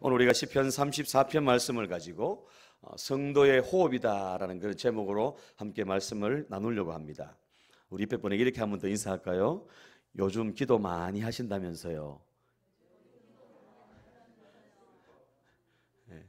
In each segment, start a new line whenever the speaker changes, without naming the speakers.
오늘 우리가 시편 34편 말씀을 가지고 성도의 호흡이다라는 그런 제목으로 함께 말씀을 나누려고 합니다. 우리 옆에 분에게 이렇게 한번 더 인사할까요? 요즘 기도 많이 하신다면서요. 네.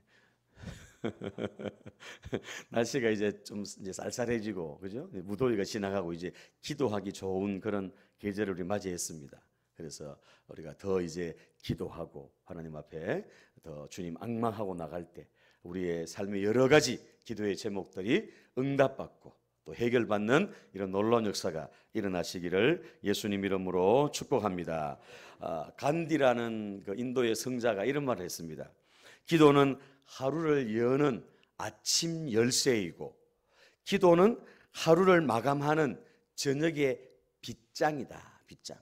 날씨가 이제 좀 이제 쌀쌀해지고, 그죠? 무더위가 지나가고 이제 기도하기 좋은 그런 계절을 우리 맞이했습니다. 그래서 우리가 더 이제 기도하고 하나님 앞에 더 주님 앙망하고 나갈 때 우리의 삶의 여러 가지 기도의 제목들이 응답받고 또 해결받는 이런 놀라운 역사가 일어나시기를 예수님 이름으로 축복합니다. 간디라는 그 인도의 성자가 이런 말을 했습니다. 기도는 하루를 여는 아침 열쇠이고 기도는 하루를 마감하는 저녁의 빗장이다. 빗장.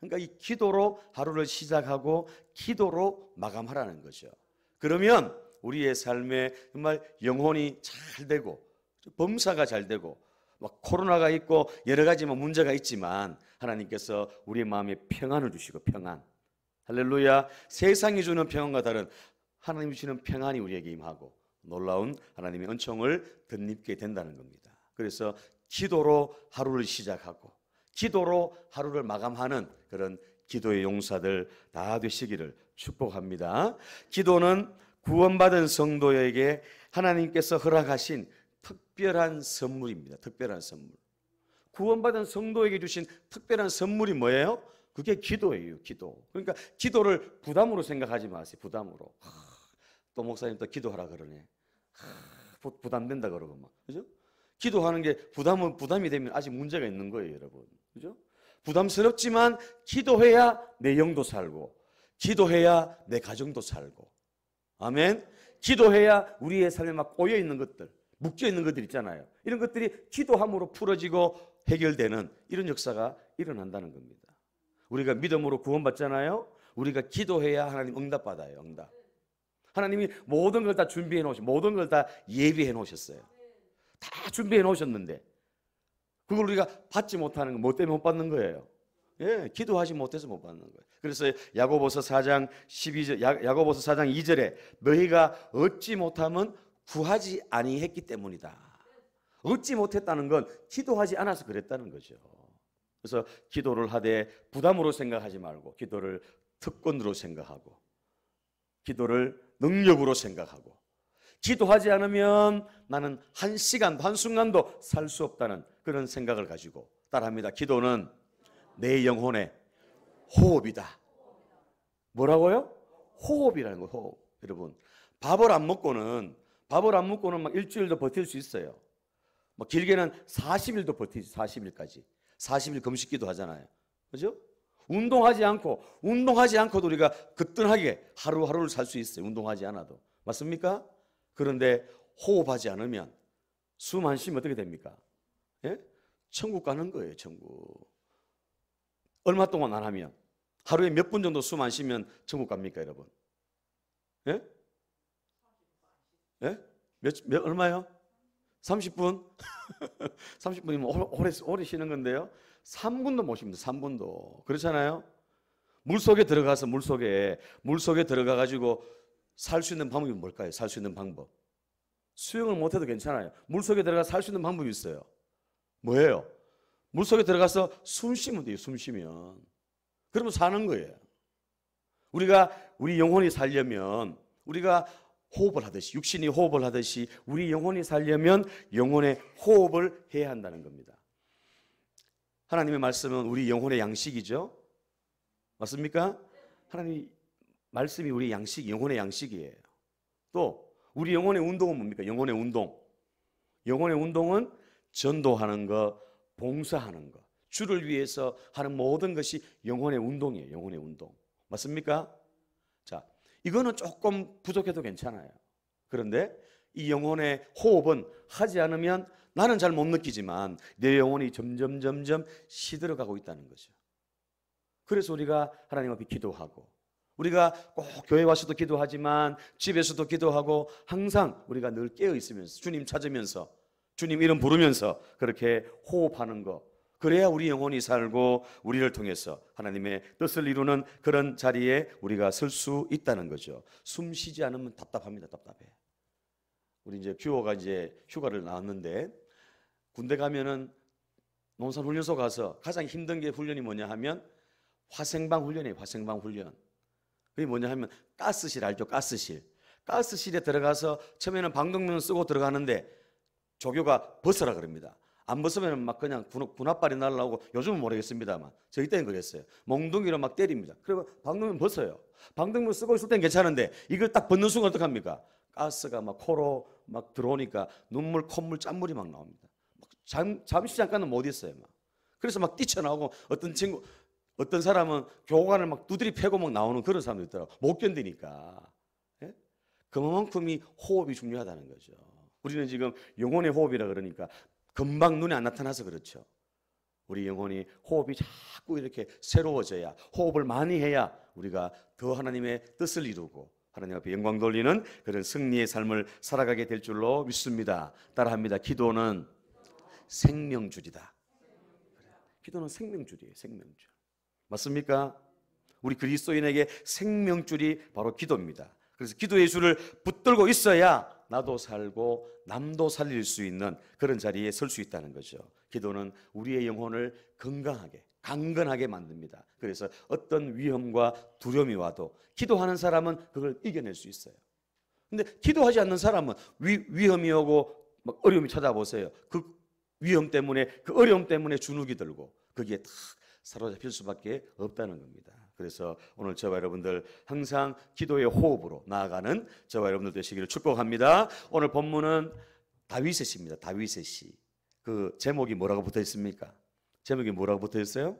그러니까 이 기도로 하루를 시작하고 기도로 마감하라는 거죠. 그러면 우리의 삶에 정말 영혼이 잘 되고 범사가 잘 되고 막 코로나가 있고 여러 가지 문제가 있지만 하나님께서 우리의 마음에 평안을 주시고 평안. 할렐루야. 세상이 주는 평안과 다른 하나님이 주시는 평안이 우리에게 임하고 놀라운 하나님의 은총을 덧입게 된다는 겁니다. 그래서 기도로 하루를 시작하고 기도로 하루를 마감하는 그런 기도의 용사들 다 되시기를 축복합니다. 기도는 구원받은 성도에게 하나님께서 허락하신 특별한 선물입니다. 특별한 선물. 구원받은 성도에게 주신 특별한 선물이 뭐예요? 그게 기도예요. 기도. 그러니까 기도를 부담으로 생각하지 마세요. 부담으로. 또 목사님 또 기도하라 그러네. 부담된다 그러고 막. 그죠? 기도하는 게 부담이 되면 아직 문제가 있는 거예요, 여러분. 그죠? 부담스럽지만 기도해야 내 영도 살고 기도해야 내 가정도 살고. 아멘. 기도해야 우리의 삶에 막 꼬여 있는 것들, 묶여 있는 것들 있잖아요. 이런 것들이 기도함으로 풀어지고 해결되는 이런 역사가 일어난다는 겁니다. 우리가 믿음으로 구원받잖아요. 우리가 기도해야 하나님 응답받아요. 응답. 하나님이 모든 걸 다 준비해 놓으셨어요. 모든 걸 다 예비해 놓으셨어요. 다 준비해 놓으셨는데 그걸 우리가 받지 못하는 건 뭐 때문에 못 받는 거예요? 예, 기도하지 못해서 못 받는 거예요. 그래서 야고보서 4장 12절, 야고보서 4장 2절에 너희가 얻지 못하면 구하지 아니했기 때문이다. 얻지 못했다는 건 기도하지 않아서 그랬다는 거죠. 그래서 기도를 하되 부담으로 생각하지 말고 기도를 특권으로 생각하고 기도를 능력으로 생각하고 기도하지 않으면 나는 한 시간도 한순간도 살 수 없다는 그런 생각을 가지고 따라합니다. 기도는 내 영혼의 호흡이다. 뭐라고요? 호흡이라는 거예요. 호흡. 여러분 밥을 안 먹고는 막 일주일도 버틸 수 있어요. 뭐 길게는 40일도 버티지. 40일까지 40일 금식기도 하잖아요. 그죠? 운동하지 않고도 우리가 거뜬하게 하루하루를 살 수 있어요. 운동하지 않아도. 맞습니까? 그런데 호흡하지 않으면 숨 안 쉬면 어떻게 됩니까? 예? 천국 가는 거예요. 천국. 얼마 동안 안 하면 하루에 몇 분 정도 숨 안 쉬면 천국 갑니까, 여러분? 예? 예? 얼마요? 30분? 30분이면 오래 쉬는 건데요. 3분도 못 쉽니다. 3분도. 그렇잖아요? 물속에 들어가 가지고 살 수 있는 방법이 뭘까요? 살 수 있는 방법. 수영을 못 해도 괜찮아요. 물속에 들어가 살 수 있는 방법이 있어요. 뭐예요? 물속에 들어가서 숨 쉬면 돼요. 숨 쉬면. 그러면 사는 거예요. 우리 영혼이 살려면 우리가 호흡을 하듯이 육신이 호흡을 하듯이 우리 영혼이 살려면 영혼의 호흡을 해야 한다는 겁니다. 하나님의 말씀은 우리 영혼의 양식이죠. 맞습니까? 하나님 말씀이 우리 양식, 영혼의 양식이에요. 또 우리 영혼의 운동은 뭡니까? 영혼의 운동. 영혼의 운동은 전도하는 것, 봉사하는 것, 주를 위해서 하는 모든 것이 영혼의 운동이에요. 영혼의 운동. 맞습니까? 자, 이거는 조금 부족해도 괜찮아요. 그런데 이 영혼의 호흡은 하지 않으면 나는 잘 못 느끼지만 내 영혼이 점점 시들어가고 있다는 거죠. 그래서 우리가 하나님 앞에 기도하고 우리가 꼭 교회 와서도 기도하지만 집에서도 기도하고 항상 우리가 늘 깨어 있으면서 주님 찾으면서 주님 이름 부르면서 그렇게 호흡하는 거 그래야 우리 영혼이 살고 우리를 통해서 하나님의 뜻을 이루는 그런 자리에 우리가 설 수 있다는 거죠. 숨 쉬지 않으면 답답합니다. 답답해. 우리 이제 뷰어가 이제 휴가를 나왔는데 군대 가면은 농산훈련소 가서 가장 힘든 게 훈련이 뭐냐 하면 화생방 훈련이에요. 화생방 훈련. 그게 뭐냐 하면 가스실 알죠? 가스실. 가스실에 들어가서 처음에는 방독면을 쓰고 들어가는데 조교가 벗으라 그럽니다. 안 벗으면 막 그냥 군합발이 날라오고, 요즘은 모르겠습니다만 저희 때는 그랬어요. 몽둥이로 막 때립니다. 그리고 방독면 벗어요. 방독면 쓰고 있을 땐 괜찮은데 이걸 딱 벗는 순간 어떡합니까? 가스가 막 코로 막 들어오니까 눈물, 콧물, 짠물이 막 나옵니다. 잠시 잠깐은 못 있어요. 막. 그래서 막 뛰쳐나오고, 어떤 사람은 교관을 막 두드리 패고 막 나오는 그런 사람도 있더라고. 못 견디니까. 예? 그만큼이 호흡이 중요하다는 거죠. 우리는 지금 영혼의 호흡이라 그러니까 금방 눈에 안 나타나서 그렇죠. 우리 영혼이 호흡이 자꾸 이렇게 새로워져야, 호흡을 많이 해야 우리가 더 하나님의 뜻을 이루고 하나님 앞에 영광 돌리는 그런 승리의 삶을 살아가게 될 줄로 믿습니다. 따라합니다. 기도는 생명줄이다. 기도는 생명줄이에요. 생명줄. 맞습니까? 우리 그리스도인에게 생명줄이 바로 기도입니다. 그래서 기도의 줄을 붙들고 있어야 나도 살고 남도 살릴 수 있는 그런 자리에 설 수 있다는 거죠. 기도는 우리의 영혼을 건강하게, 강건하게 만듭니다. 그래서 어떤 위험과 두려움이 와도 기도하는 사람은 그걸 이겨낼 수 있어요. 근데 기도하지 않는 사람은 위험이 오고 막 어려움이 찾아보세요. 그 위험 때문에, 그 어려움 때문에 주눅이 들고 거기에 탁 사로잡힐 수밖에 없다는 겁니다. 그래서 오늘 저와 여러분들 항상 기도의 호흡으로 나아가는 저와 여러분들 되시기를 축복합니다. 오늘 본문은 다윗의 시입니다. 다윗의 시. 그 제목이 뭐라고 붙어 있습니까? 제목이 뭐라고 붙어 있어요?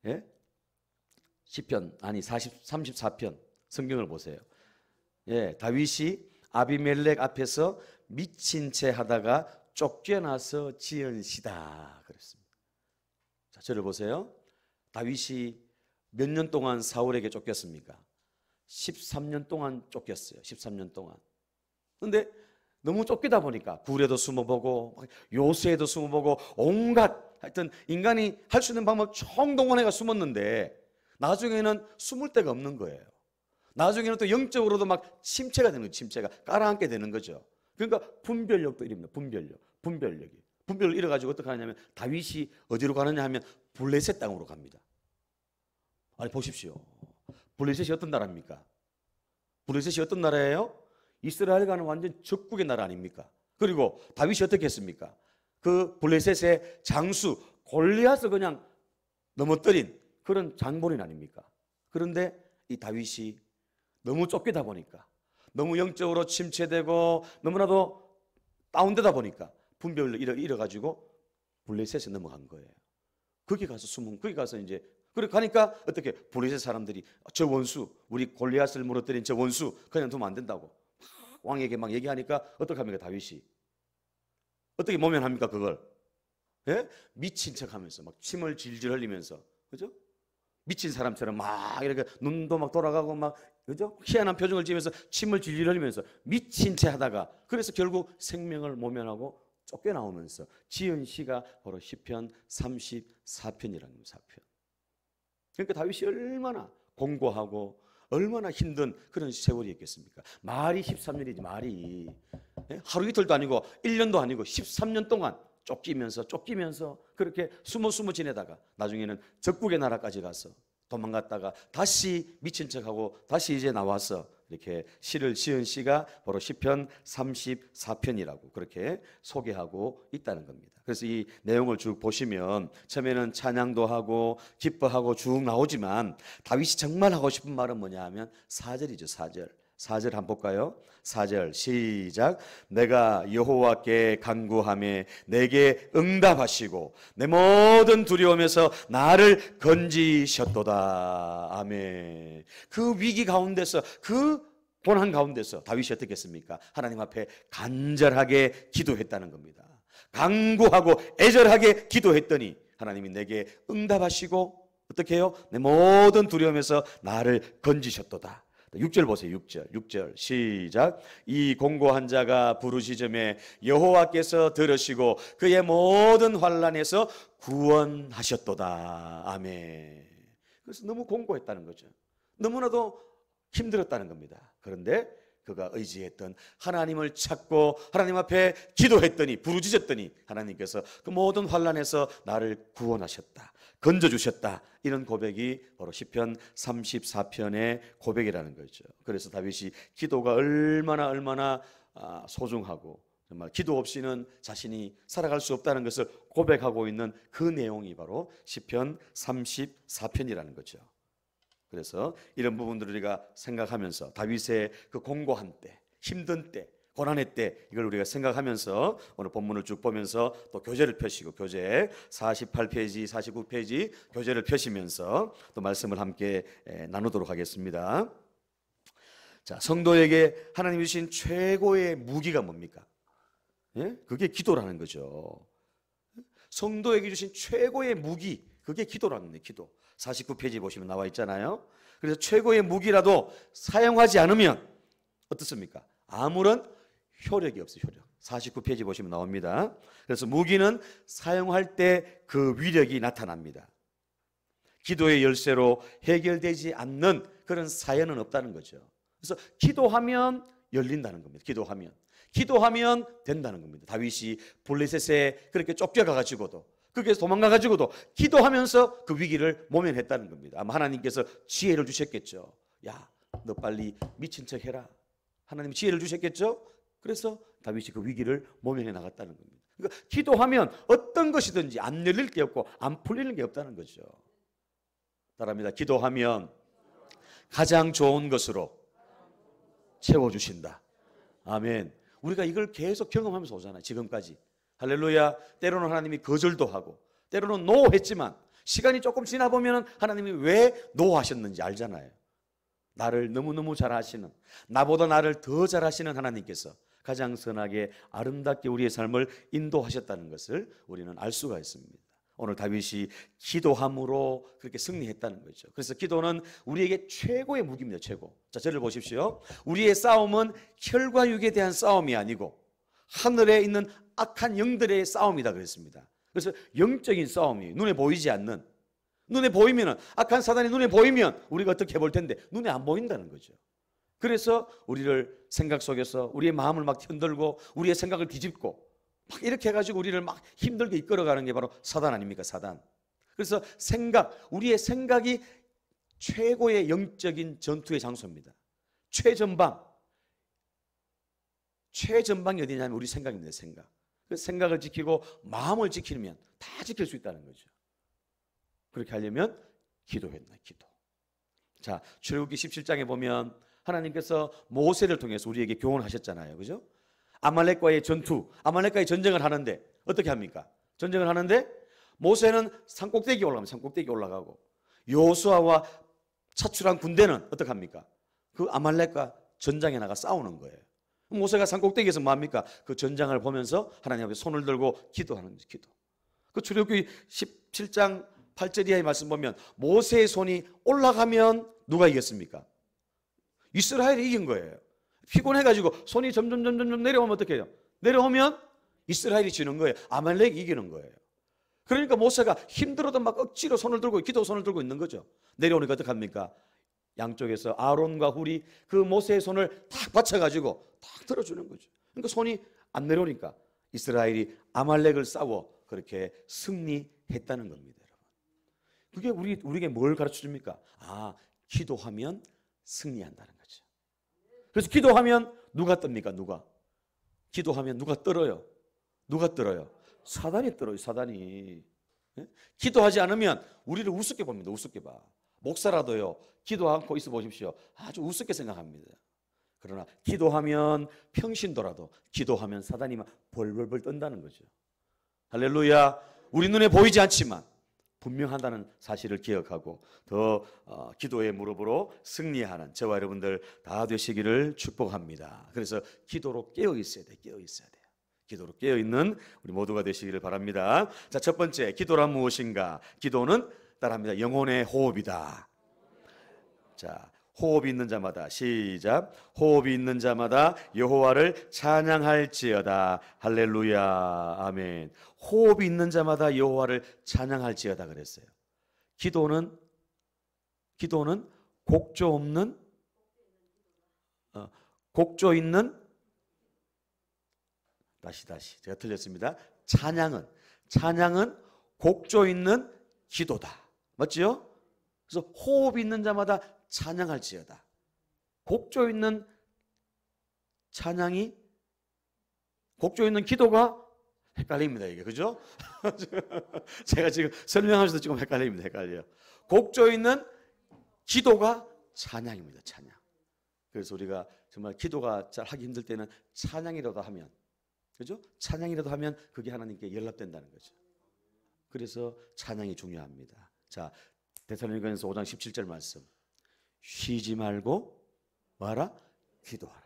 예? 시편, 아니 34편 성경을 보세요. 예, 다윗이 아비멜렉 앞에서 미친 채 하다가 쫓겨나서 지은 시다 그랬습니다. 자, 저를 보세요. 다윗이 몇 년 동안 사울에게 쫓겼습니까? 13년 동안 쫓겼어요. 13년 동안. 그런데 너무 쫓기다 보니까 굴에도 숨어보고 요새에도 숨어보고 온갖, 하여튼 인간이 할 수 있는 방법 총동원해가 숨었는데 나중에는 숨을 데가 없는 거예요. 나중에는 또 영적으로도 막 침체가 되는 거예요. 침체가 깔아앉게 되는 거죠. 그러니까 분별력도 이릅니다. 분별력이. 분별을 잃어가지고 어떻게 하냐면 다윗이 어디로 가느냐 하면 블레셋 땅으로 갑니다. 아니 보십시오. 블레셋이 어떤 나라입니까? 블레셋이 어떤 나라예요? 이스라엘과는 완전 적국의 나라 아닙니까? 그리고 다윗이 어떻게 했습니까? 그 블레셋의 장수 골리앗을 그냥 넘어뜨린 그런 장본인 아닙니까? 그런데 이 다윗이 너무 쫓기다 보니까, 너무 영적으로 침체되고 너무나도 다운되다 보니까 분별을 잃어가지고 블레셋에 넘어간 거예요. 거기 가서 이제 그래 가니까 어떻게 블레셋 사람들이 저 원수, 우리 골리앗을 무너뜨린 저 원수 그냥 두면 안 된다고 왕에게 막 얘기하니까 어떻게 합니까? 다윗이 어떻게 모면합니까? 그걸 예? 미친 척하면서 막 침을 질질 흘리면서, 그죠? 미친 사람처럼 막 이렇게 눈도 막 돌아가고 막, 그죠? 희한한 표정을 지으면서 침을 질질 흘리면서 미친 채 하다가, 그래서 결국 생명을 모면하고 쫓겨나오면서 지은 시가 바로 시편 34편이라는 겁니다. 4편. 그러니까 다윗이 얼마나 공고하고 얼마나 힘든 그런 세월이었겠습니까? 말이 13년이지, 말이. 하루 이틀도 아니고 1년도 아니고 13년 동안 쫓기면서 그렇게 숨어 지내다가 나중에는 적국의 나라까지 가서 도망갔다가 다시 미친 척하고 다시 이제 나와서 이렇게 시를 지은 시가 바로 시편 34편이라고 그렇게 소개하고 있다는 겁니다. 그래서 이 내용을 쭉 보시면 처음에는 찬양도 하고 기뻐하고 쭉 나오지만 다윗이 정말 하고 싶은 말은 뭐냐 하면 4절이죠. 4절 한번 볼까요? 4절 시작. 내가 여호와께 간구하며 내게 응답하시고 내 모든 두려움에서 나를 건지셨도다. 아멘. 그 위기 가운데서, 그 고난 가운데서 다윗이 어떻게 했습니까? 하나님 앞에 간절하게 기도했다는 겁니다. 간구하고 애절하게 기도했더니 하나님이 내게 응답하시고 어떻게 해요? 내 모든 두려움에서 나를 건지셨도다. 6절 보세요. 6절 시작. 이 공고한 자가 부르시즘에 여호와께서 들으시고 그의 모든 환난에서 구원하셨도다. 아멘. 그래서 너무 공고했다는 거죠. 너무나도 힘들었다는 겁니다. 그런데 그가 의지했던 하나님을 찾고 하나님 앞에 기도했더니 부르짖었더니 하나님께서 그 모든 환난에서 나를 구원하셨다, 건져주셨다. 이런 고백이 바로 시편 34편의 고백이라는 거죠. 그래서 다윗이 기도가 얼마나 소중하고 정말 기도 없이는 자신이 살아갈 수 없다는 것을 고백하고 있는 그 내용이 바로 시편 34편이라는 거죠. 그래서 이런 부분들을 우리가 생각하면서 다윗의 그 공고한 때, 힘든 때, 고난의 때 이걸 우리가 생각하면서 오늘 본문을 쭉 보면서 또 교재를 펴시고 교재 48페이지, 49페이지 교재를 펴시면서 또 말씀을 함께 나누도록 하겠습니다. 자, 성도에게 하나님이 주신 최고의 무기가 뭡니까? 예? 그게 기도라는 거죠. 성도에게 주신 최고의 무기, 그게 기도라는 거예요. 기도. 49페이지 보시면 나와 있잖아요. 그래서 최고의 무기라도 사용하지 않으면 어떻습니까? 아무런 효력이 없어요. 효력. 49페이지 보시면 나옵니다. 그래서 무기는 사용할 때 그 위력이 나타납니다. 기도의 열쇠로 해결되지 않는 그런 사연은 없다는 거죠. 그래서 기도하면 열린다는 겁니다. 기도하면 된다는 겁니다. 다윗이 블레셋에 그렇게 쫓겨가가지고도 거기에서 도망가가지고도 기도하면서 그 위기를 모면했다는 겁니다. 아마 하나님께서 지혜를 주셨겠죠. 야, 너 빨리 미친 척 해라. 하나님 지혜를 주셨겠죠. 그래서 다윗이 그 위기를 모면해 나갔다는 겁니다. 그러니까 기도하면 어떤 것이든지 안 열릴 게 없고 안 풀리는 게 없다는 거죠. 따라합니다. 기도하면 가장 좋은 것으로 채워주신다. 아멘. 우리가 이걸 계속 경험하면서 오잖아요. 지금까지. 할렐루야. 때로는 하나님이 거절도 하고 때로는 노했지만 시간이 조금 지나보면 하나님이 왜 노하셨는지 알잖아요. 나를 너무너무 잘 아시는, 나보다 나를 더 잘 아시는 하나님께서 가장 선하게 아름답게 우리의 삶을 인도하셨다는 것을 우리는 알 수가 있습니다. 오늘 다윗이 기도함으로 그렇게 승리했다는 거죠. 그래서 기도는 우리에게 최고의 무기입니다. 최고. 자, 저를 보십시오. 우리의 싸움은 혈과 육에 대한 싸움이 아니고 하늘에 있는 악한 영들의 싸움이다 그랬습니다. 그래서 영적인 싸움이 눈에 보이지 않는, 눈에 보이면 악한 사단이 눈에 보이면 우리가 어떻게 볼 텐데 눈에 안 보인다는 거죠. 그래서 우리를 생각 속에서 우리의 마음을 막 흔들고 우리의 생각을 뒤집고 막 이렇게 해가지고 우리를 막 힘들게 이끌어가는 게 바로 사단 아닙니까? 사단. 그래서 우리의 생각이 최고의 영적인 전투의 장소입니다. 최전방이 어디냐면 우리 생각입니다. 생각. 그 생각을 지키고 마음을 지키면 다 지킬 수 있다는 거죠. 그렇게 하려면 기도했나, 기도. 자, 출애굽기 17장에 보면 하나님께서 모세를 통해서 우리에게 교훈하셨잖아요. 그죠? 아말렉과의 전쟁을 하는데 어떻게 합니까? 전쟁을 하는데 모세는 산꼭대기에 올라갑니다. 산꼭대기에 올라가고 여호수아와 차출한 군대는 어떻게 합니까? 그 아말렉과 전장에 나가 싸우는 거예요. 모세가 산꼭대기에서 뭐 합니까? 그 전장을 보면서 하나님 앞에 손을 들고 기도하는 거죠. 기도. 그 출애굽기 17장 8절 이하의 말씀 보면 모세의 손이 올라가면 누가 이겼습니까? 이스라엘이 이긴 거예요. 피곤해가지고 손이 점점 내려오면 어떻게 해요? 내려오면 이스라엘이 지는 거예요. 아말렉이 이기는 거예요. 그러니까 모세가 힘들어도 막 억지로 손을 들고 기도 손을 들고 있는 거죠. 내려오니까 어떻게 합니까? 양쪽에서 아론과 훌이 그 모세의 손을 탁 받쳐가지고 탁 들어주는 거죠. 그러니까 손이 안 내려오니까 이스라엘이 아말렉을 싸워 그렇게 승리했다는 겁니다. 그게 우리에게 뭘 가르쳐 줍니까? 아, 기도하면 승리한다는 거죠. 그래서 기도하면 누가 뜹니까? 기도하면 누가 떨어요? 누가 떨어요? 사단이 떨어요. 사단이. 기도하지 않으면 우리를 우습게 봅니다. 우습게 봐. 목사라도요, 기도 않고 있어 보십시오. 아주 우습게 생각합니다. 그러나 기도하면 평신도라도 기도하면 사단이 막 벌벌벌 떤다는 거죠. 할렐루야. 우리 눈에 보이지 않지만 분명하다는 사실을 기억하고 더 기도의 무릎으로 승리하는 저와 여러분들 다 되시기를 축복합니다. 그래서 기도로 깨어 있어야 돼요. 기도로 깨어 있는 우리 모두가 되시기를 바랍니다. 자, 첫 번째, 기도란 무엇인가? 기도는 따라합니다. 영혼의 호흡이다. 자, 호흡이 있는 자마다 시작. 호흡이 있는 자마다 여호와를 찬양할지어다. 할렐루야. 아멘. 호흡이 있는 자마다 여호와를 찬양할지어다 그랬어요. 기도는 곡조 없는 곡조 있는 다시 제가 틀렸습니다. 찬양은 곡조 있는 기도다. 맞지요? 그래서 호흡이 있는 자마다 찬양할지어다. 곡조 있는 찬양이 곡조 있는 기도가 헷갈립니다. 이게 그죠? 제가 지금 설명하면서도 지금 헷갈려요. 곡조 있는 기도가 찬양입니다. 찬양. 그래서 우리가 정말 기도가 잘 하기 힘들 때는 찬양이라도 하면, 그죠? 찬양이라도 하면 그게 하나님께 연락된다는 거죠. 그래서 찬양이 중요합니다. 자, 데살로니가전서 5장 17절 말씀. 쉬지 말고 뭐하라? 기도하라.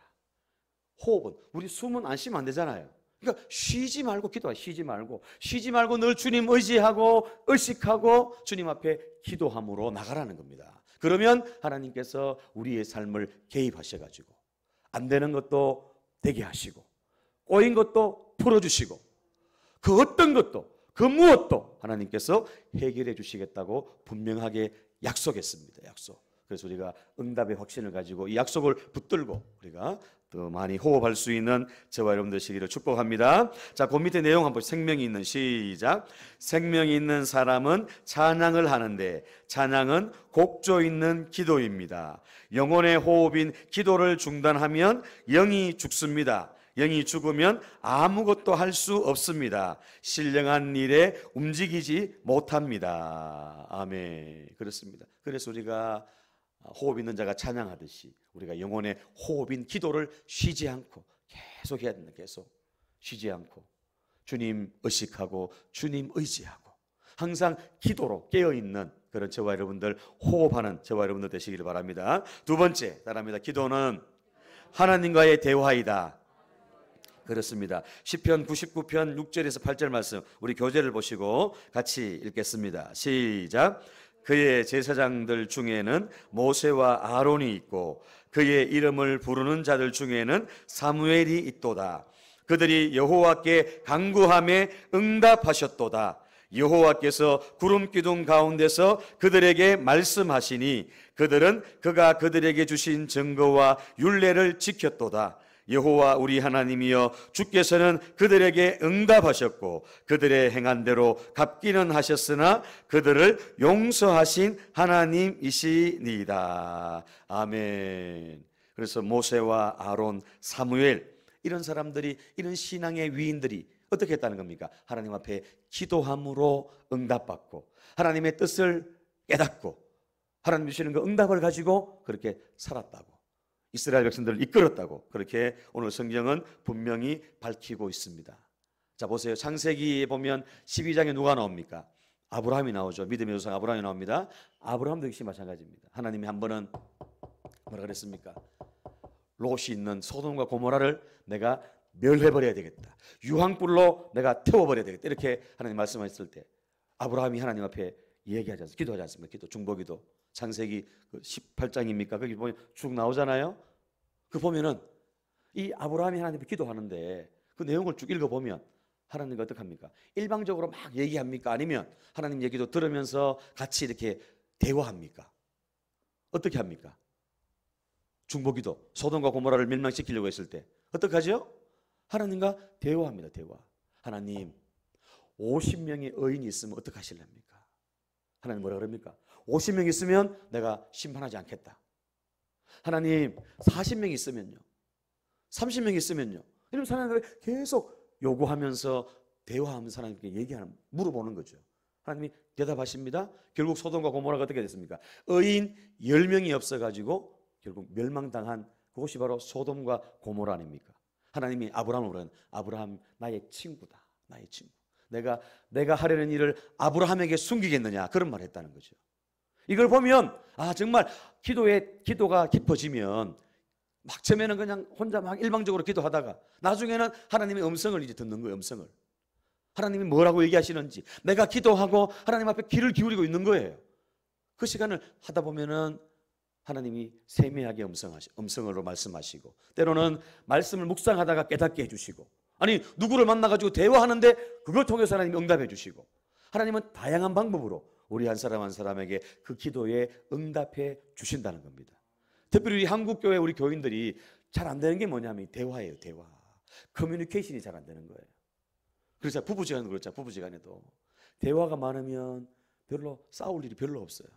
호흡은, 우리 숨은 안 쉬면 안 되잖아요. 그러니까 쉬지 말고 기도하라. 쉬지 말고 늘 주님 의지하고 의식하고 주님 앞에 기도함으로 나가라는 겁니다. 그러면 하나님께서 우리의 삶을 개입하셔가지고 안 되는 것도 되게 하시고 꼬인 것도 풀어주시고 그 어떤 것도 그 무엇도 하나님께서 해결해 주시겠다고 분명하게 약속했습니다. 약속. 그래서 우리가 응답의 확신을 가지고 이 약속을 붙들고 우리가 더 많이 호흡할 수 있는 저와 여러분들 되시기를 축복합니다. 자, 그 밑에 내용 한번 생명이 있는 시작. 생명이 있는 사람은 찬양을 하는데 찬양은 곡조 있는 기도입니다. 영혼의 호흡인 기도를 중단하면 영이 죽습니다. 영이 죽으면 아무것도 할 수 없습니다. 신령한 일에 움직이지 못합니다. 아멘. 그렇습니다. 그래서 우리가 호흡 있는 자가 찬양하듯이 우리가 영혼의 호흡인 기도를 쉬지 않고 계속 해야 된다. 계속 쉬지 않고 주님 의식하고 주님 의지하고 항상 기도로 깨어있는 그런 저와 여러분들, 호흡하는 저와 여러분들 되시기를 바랍니다. 두 번째, 따라합니다. 기도는 하나님과의 대화이다. 그렇습니다. 시편 99편 6절에서 8절 말씀, 우리 교재를 보시고 같이 읽겠습니다. 시작. 그의 제사장들 중에는 모세와 아론이 있고 그의 이름을 부르는 자들 중에는 사무엘이 있도다. 그들이 여호와께 간구함에 응답하셨도다. 여호와께서 구름 기둥 가운데서 그들에게 말씀하시니 그들은 그가 그들에게 주신 증거와 율례를 지켰도다. 여호와 우리 하나님이여, 주께서는 그들에게 응답하셨고 그들의 행한 대로 갚기는 하셨으나 그들을 용서하신 하나님이시니이다. 아멘. 그래서 모세와 아론, 사무엘, 이런 사람들이, 이런 신앙의 위인들이 어떻게 했다는 겁니까? 하나님 앞에 기도함으로 응답받고 하나님의 뜻을 깨닫고 하나님 주시는 그 응답을 가지고 그렇게 살았다고, 이스라엘 백성들을 이끌었다고, 그렇게 오늘 성경은 분명히 밝히고 있습니다. 자, 보세요. 창세기에 보면 12장에 누가 나옵니까? 아브라함이 나오죠. 믿음의 조상 아브라함이 나옵니다. 아브라함도 역시 마찬가지입니다. 하나님이 한 번은 뭐라 그랬습니까? 롯이 있는 소돔과 고모라를 내가 멸해버려야 되겠다, 유황불로 내가 태워버려야 되겠다, 이렇게 하나님 말씀하셨을 때 아브라함이 하나님 앞에 얘기하지 않습니까? 기도하지 않습니까? 기도, 중보기도. 창세기 18장입니까? 거기 보면 쭉 나오잖아요. 그 보면은 이 아브라함이 하나님 앞에 기도하는데 그 내용을 쭉 읽어보면 하나님과 어떻게 합니까? 일방적으로 막 얘기합니까? 아니면 하나님 얘기도 들으면서 같이 이렇게 대화합니까? 어떻게 합니까? 중보기도, 소돔과 고모라를 멸망시키려고 했을 때 어떻게 하죠? 하나님과 대화합니다. 대화. 하나님, 50명의 의인이 있으면 어떻게 하실랍니까? 하나님 뭐라 그럽니까? 50명 있으면 내가 심판하지 않겠다. 하나님, 40명 있으면요, 30명 있으면요. 이런 사람들이 계속 요구하면서 대화하면서 하나님께 얘기하는, 물어보는 거죠. 하나님이 대답하십니다. 결국 소돔과 고모라가 어떻게 됐습니까? 의인 10명이 없어가지고 결국 멸망당한 그곳이 바로 소돔과 고모라 아닙니까? 하나님이 아브라함을 부르는, 아브라함 나의 친구다, 나의 친구. 내가 하려는 일을 아브라함에게 숨기겠느냐, 그런 말을 했다는 거죠. 이걸 보면 정말 기도가 깊어지면 막 처음에는 그냥 혼자 막 일방적으로 기도하다가 나중에는 하나님의 음성을 이제 듣는 거예요. 음성을. 하나님이 뭐라고 얘기하시는지 내가 기도하고 하나님 앞에 귀를 기울이고 있는 거예요. 그 시간을 하다 보면은 하나님이 세미하게 음성으로 말씀하시고, 때로는 말씀을 묵상하다가 깨닫게 해주시고, 아니 누구를 만나가지고 대화하는데 그걸 통해서 하나님이 응답해 주시고, 하나님은 다양한 방법으로 우리 한 사람 한 사람에게 그 기도에 응답해 주신다는 겁니다. 특별히 우리 한국교회 우리 교인들이 잘 안 되는 게 뭐냐면 대화예요. 대화. 커뮤니케이션이 잘 안 되는 거예요. 그래서 부부지간도 그렇잖아요. 부부지간에도 대화가 많으면 별로 싸울 일이 별로 없어요.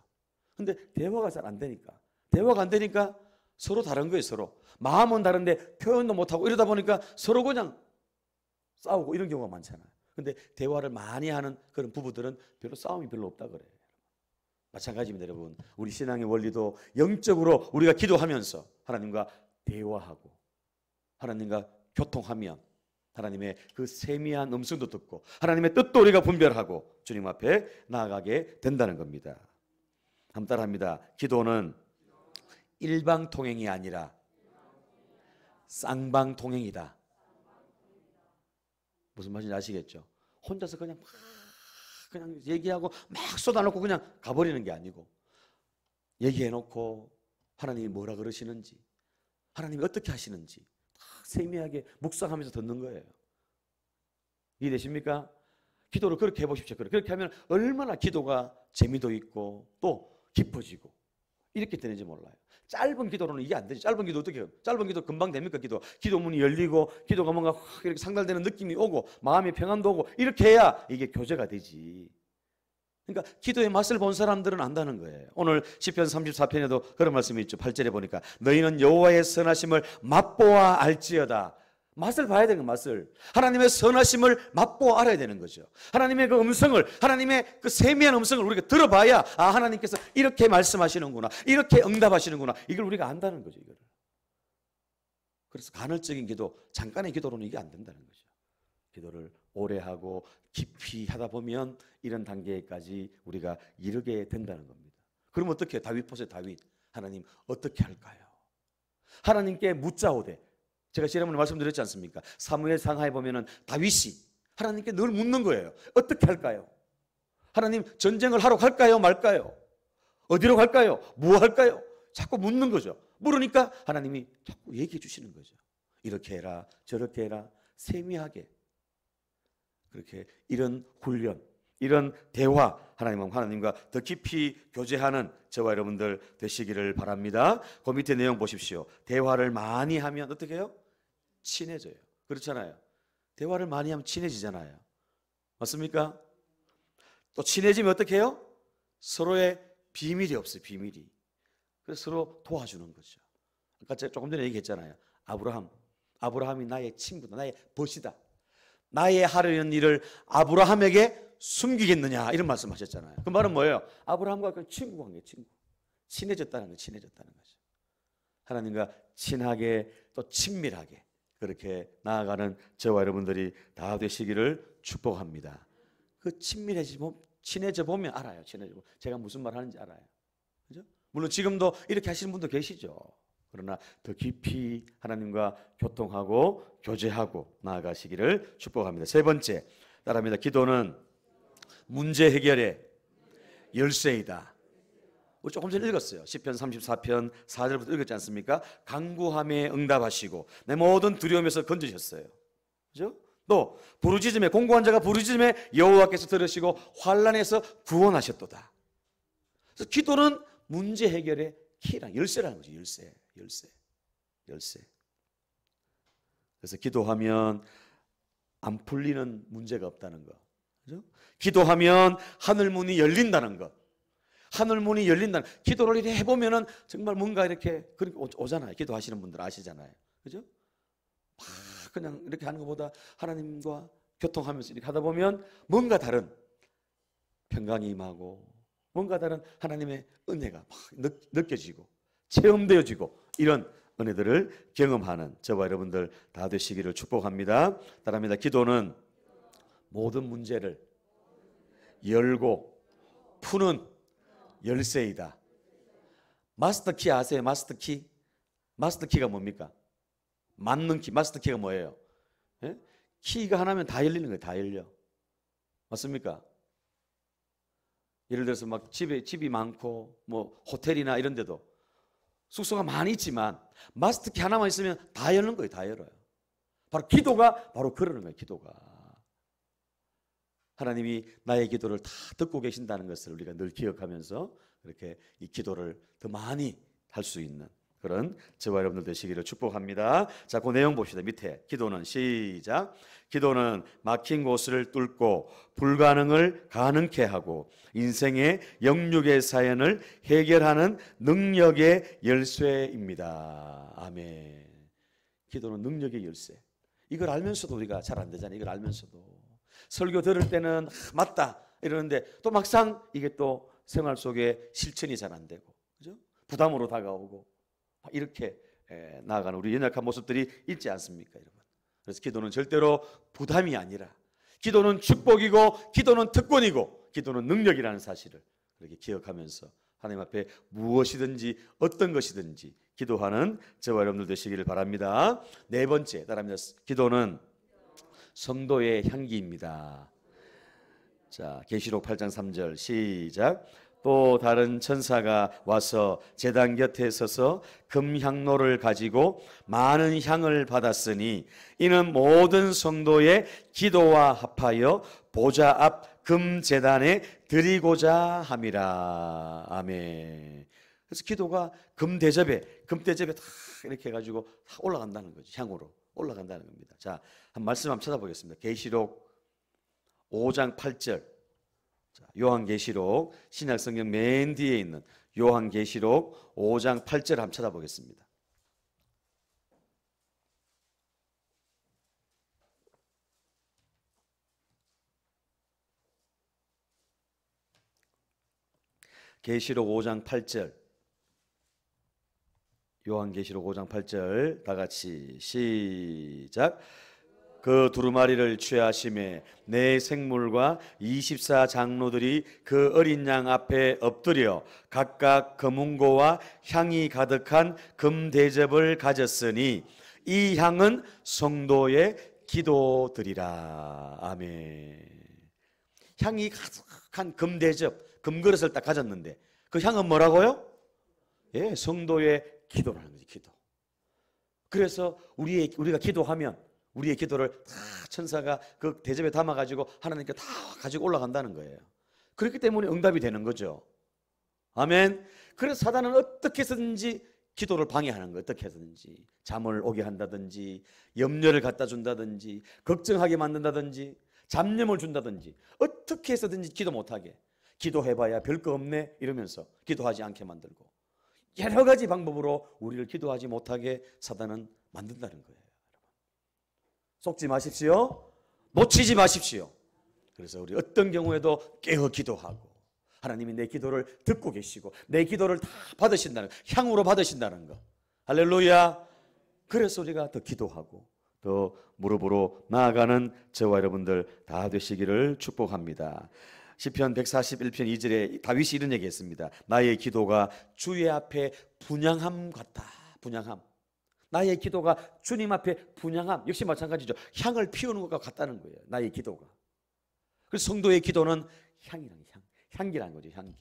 근데 대화가 잘 안 되니까, 대화가 안 되니까 서로 다른 거예요. 서로 마음은 다른데 표현도 못하고 이러다 보니까 서로 그냥 싸우고 이런 경우가 많잖아요. 근데 대화를 많이 하는 그런 부부들은 별로 싸움이 별로 없다 그래요. 마찬가지입니다, 여러분. 우리 신앙의 원리도 영적으로 우리가 기도하면서 하나님과 대화하고 하나님과 교통하면 하나님의 그 세미한 음성도 듣고 하나님의 뜻도 우리가 분별하고 주님 앞에 나아가게 된다는 겁니다. 한번 따라합니다. 기도는 일방통행이 아니라 쌍방통행이다. 무슨 말인지 아시겠죠? 혼자서 그냥 얘기하고 막 쏟아놓고 그냥 가버리는 게 아니고, 얘기해놓고 하나님이 뭐라 그러시는지, 하나님이 어떻게 하시는지 세미하게 묵상하면서 듣는 거예요. 이해되십니까? 기도를 그렇게 해보십시오. 그렇게 하면 얼마나 기도가 재미도 있고 또 깊어지고 이렇게 되는지 몰라요. 짧은 기도로는 이게 안 되지. 짧은 기도 어떻게 해요? 짧은 기도 금방 됩니까? 기도 문이 열리고 기도가 뭔가 확 이렇게 상달되는 느낌이 오고 마음의 평안도 오고 이렇게 해야 이게 교제가 되지. 그러니까 기도의 맛을 본 사람들은 안다는 거예요. 오늘 시편 34편에도 그런 말씀이 있죠. 8절에 보니까 너희는 여호와의 선하심을 맛보아 알지어다. 맛을 봐야 되는 거예요. 맛을. 하나님의 선하심을 맛보아 알아야 되는 거죠. 하나님의 그 음성을, 하나님의 그 세미한 음성을 우리가 들어봐야 하나님께서 이렇게 말씀하시는구나, 이렇게 응답하시는구나, 이걸 우리가 안다는 거죠. 이거를. 그래서 간헐적인 기도, 잠깐의 기도로는 이게 안 된다는 거죠. 기도를 오래 하고 깊이 하다 보면 이런 단계까지 우리가 이르게 된다는 겁니다. 그럼 어떻게 해요? 다윗 보세요. 다윗. 하나님 어떻게 할까요? 하나님께 묻자오되, 제가 지난번에 말씀드렸지 않습니까? 사무엘 상하에 보면은 다윗이 하나님께 늘 묻는 거예요. 어떻게 할까요? 하나님 전쟁을 하러 갈까요? 말까요? 어디로 갈까요? 뭐 할까요? 자꾸 묻는 거죠. 물으니까 하나님이 자꾸 얘기해 주시는 거죠. 이렇게 해라, 저렇게 해라, 세미하게. 그렇게 이런 훈련, 이런 대화, 하나님과 더 깊이 교제하는 저와 여러분들 되시기를 바랍니다. 그 밑에 내용 보십시오. 대화를 많이 하면 어떻게 해요? 친해져요. 그렇잖아요. 대화를 많이 하면 친해지잖아요. 맞습니까? 또 친해지면 어떻게 해요? 서로의 비밀이 없어요. 비밀이. 그래서 서로 도와주는 거죠. 아까 제가 조금 전에 얘기했잖아요. 아브라함이 나의 친구다, 나의 벗이다. 나의 하려는 일을 아브라함에게 숨기겠느냐, 이런 말씀하셨잖아요. 그 말은 뭐예요? 아브라함과 그 친구 관계, 친해졌다는 거죠. 하나님과 친하게 또 친밀하게 그렇게 나아가는 저와 여러분들이 다 되시기를 축복합니다. 그 친해져 보면 알아요. 제가 무슨 말 하는지 알아요. 그죠? 물론 지금도 이렇게 하시는 분도 계시죠. 그러나 더 깊이 하나님과 교통하고 교제하고 나아가시기를 축복합니다. 세 번째, 따라합니다. 기도는 문제 해결의 열쇠이다. 우리 조금 전에 읽었어요. 시편 34편 4절부터 읽었지 않습니까? 간구함에 응답하시고 내 모든 두려움에서 건지셨어요. 그죠? 또 부르짖음에, 공고한 자가 부르짖음에 여호와께서 들으시고 환난에서 구원하셨도다. 그래서 기도는 문제 해결의 키랑 열쇠라는 거죠. 열쇠. 그래서 기도하면 안 풀리는 문제가 없다는 거. 그죠? 기도하면 하늘 문이 열린다는 것. 기도를 이렇게 해보면은 정말 뭔가 이렇게 오잖아요. 기도하시는 분들 아시잖아요. 그죠? 그냥 이렇게 하는 것보다 하나님과 교통하면서 이렇게 하다 보면 뭔가 다른 평강이 임하고 뭔가 다른 하나님의 은혜가 막 느껴지고 체험되어지고 이런 은혜들을 경험하는 저와 여러분들 다 되시기를 축복합니다. 따라합니다. 기도는 모든 문제를 열고 푸는 열쇠이다. 마스터키 아세요? 마스터키? 마스터키가 뭡니까? 맞는 키. 마스터키가 뭐예요? 예? 키가 하나면 다 열리는 거예요. 다 열려. 맞습니까? 예를 들어서 막 집이 많고 뭐 호텔이나 이런 데도 숙소가 많이 있지만 마스터키 하나만 있으면 다 여는 거예요. 다 열어요. 바로 기도가 바로 그러는 거예요. 기도가. 하나님이 나의 기도를 다 듣고 계신다는 것을 우리가 늘 기억하면서 이렇게 이 기도를 더 많이 할 수 있는 그런 저와 여러분들 되시기를 축복합니다. 자, 그 내용 봅시다. 밑에 기도는 시작. 기도는 막힌 곳을 뚫고 불가능을 가능케 하고 인생의 영육의 사연을 해결하는 능력의 열쇠입니다. 아멘. 기도는 능력의 열쇠. 이걸 알면서도 우리가 잘 안 되잖아요. 이걸 알면서도 설교 들을 때는 맞다 이러는데 또 막상 이게 또 생활 속에 실천이 잘 안 되고, 그죠? 부담으로 다가오고 이렇게 나아가는 우리 연약한 모습들이 있지 않습니까, 여러분? 그래서 기도는 절대로 부담이 아니라 기도는 축복이고 기도는 특권이고 기도는 능력이라는 사실을 그렇게 기억하면서 하나님 앞에 무엇이든지 어떤 것이든지 기도하는 저와 여러분들 되시기를 바랍니다. 네 번째, 따라합니다. 기도는 성도의 향기입니다. 자, 계시록 8장 3절 시작. 또 다른 천사가 와서 제단 곁에 서서 금향로를 가지고 많은 향을 받았으니 이는 모든 성도의 기도와 합하여 보좌 앞 금제단에 드리고자 함이라. 아멘. 그래서 기도가 금대접에 다 이렇게 해가지고 다 올라간다는 거죠. 향으로 올라간다는 겁니다. 자, 한 말씀 한번 찾아보겠습니다. 계시록 5장 8절. 요한계시록 신약성경 맨 뒤에 있는 요한계시록 5장 8절 한번 찾아보겠습니다. 계시록 5장 8절. 요한계시록 5장 8절 다 같이 시작. 그 두루마리를 취하심에 내 생물과 24장로들이 그 어린 양 앞에 엎드려 각각 금은고와 향이 가득한 금대접을 가졌으니 이 향은 성도의 기도들이라. 아멘. 향이 가득한 금대접, 금그릇을 딱 가졌는데 그 향은 뭐라고요? 예, 성도의 기도라는 거지. 기도. 그래서 우리가 기도하면 우리의 기도를 다 천사가 그 대접에 담아가지고 하나님께 다 가지고 올라간다는 거예요. 그렇기 때문에 응답이 되는 거죠. 아멘. 그래서 사단은 어떻게 해서든지 기도를 방해하는 거예요. 어떻게 해서든지 잠을 오게 한다든지 염려를 갖다 준다든지 걱정하게 만든다든지 잡념을 준다든지 어떻게 해서든지 기도 못하게, 기도해봐야 별거 없네 이러면서 기도하지 않게 만들고 여러 가지 방법으로 우리를 기도하지 못하게 사단은 만든다는 거예요. 속지 마십시오. 놓치지 마십시오. 그래서 우리 어떤 경우에도 깨어 기도하고 하나님이 내 기도를 듣고 계시고 내 기도를 다 받으신다는, 향으로 받으신다는 거. 할렐루야. 그래서 우리가 더 기도하고 더 무릎으로 나아가는 저와 여러분들 다 되시기를 축복합니다. 시편 141편 2절에 다윗이 이런 얘기했습니다. 나의 기도가 주의 앞에 분향함 같다. 분향함. 나의 기도가 주님 앞에 분향함. 역시 마찬가지죠. 향을 피우는 것과 같다는 거예요. 나의 기도가. 그래서 성도의 기도는 향기라는 거죠. 향기.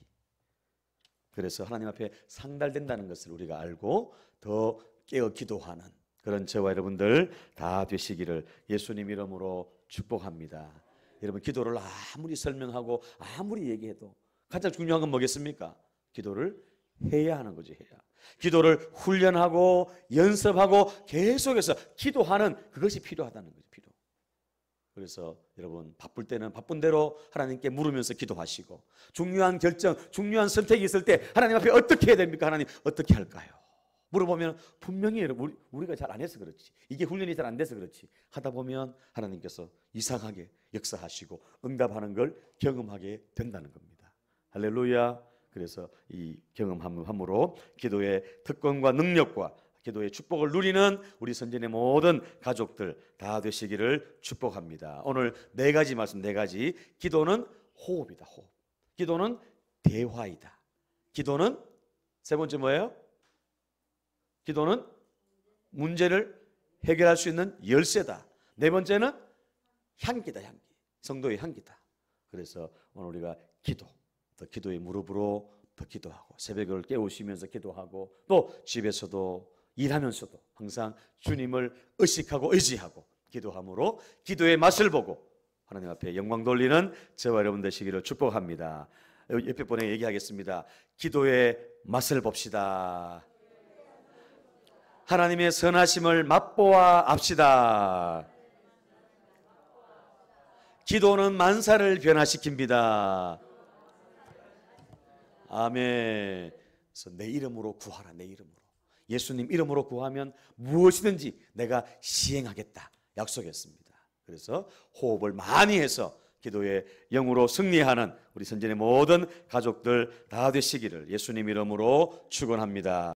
그래서 하나님 앞에 상달된다는 것을 우리가 알고 더 깨어 기도하는 그런 저와 여러분들 다 되시기를 예수님 이름으로 축복합니다. 여러분, 기도를 아무리 설명하고 아무리 얘기해도 가장 중요한 건 뭐겠습니까? 기도를 해야 하는 거죠. 해야. 기도를 훈련하고 연습하고 계속해서 기도하는 그것이 필요하다는 거죠. 필요. 그래서 여러분 바쁠 때는 바쁜 대로 하나님께 물으면서 기도하시고 중요한 결정, 중요한 선택이 있을 때 하나님 앞에 어떻게 해야 됩니까? 하나님 어떻게 할까요? 물어보면 분명히 우리가 잘 안 해서 그렇지, 이게 훈련이 잘 안 돼서 그렇지 하다 보면 하나님께서 이상하게 역사하시고 응답하는 걸 경험하게 된다는 겁니다. 할렐루야. 그래서 이 경험함으로 기도의 특권과 능력과 기도의 축복을 누리는 우리 선진의 모든 가족들 다 되시기를 축복합니다. 오늘 네 가지 말씀, 네 가지. 기도는 호흡이다. 호흡. 기도는 대화이다. 기도는 세 번째 뭐예요? 기도는 문제를 해결할 수 있는 열쇠다. 네 번째는 향기다. 향기. 성도의 향기다. 그래서 오늘 우리가 기도의 무릎으로 더 기도하고 새벽을 깨우시면서 기도하고 또 집에서도 일하면서도 항상 주님을 의식하고 의지하고 기도함으로 기도의 맛을 보고 하나님 앞에 영광 돌리는 저와 여러분 되시기를 축복합니다. 옆에 분에게 얘기하겠습니다. 기도의 맛을 봅시다. 하나님의 선하심을 맛보아 압시다. 기도는 만사를 변화시킵니다. 아멘. 그래서 내 이름으로 구하라. 내 이름으로. 예수님 이름으로 구하면 무엇이든지 내가 시행하겠다 약속했습니다. 그래서 호흡을 많이 해서 기도의 영으로 승리하는 우리 선진의 모든 가족들 다 되시기를 예수님 이름으로 축원합니다.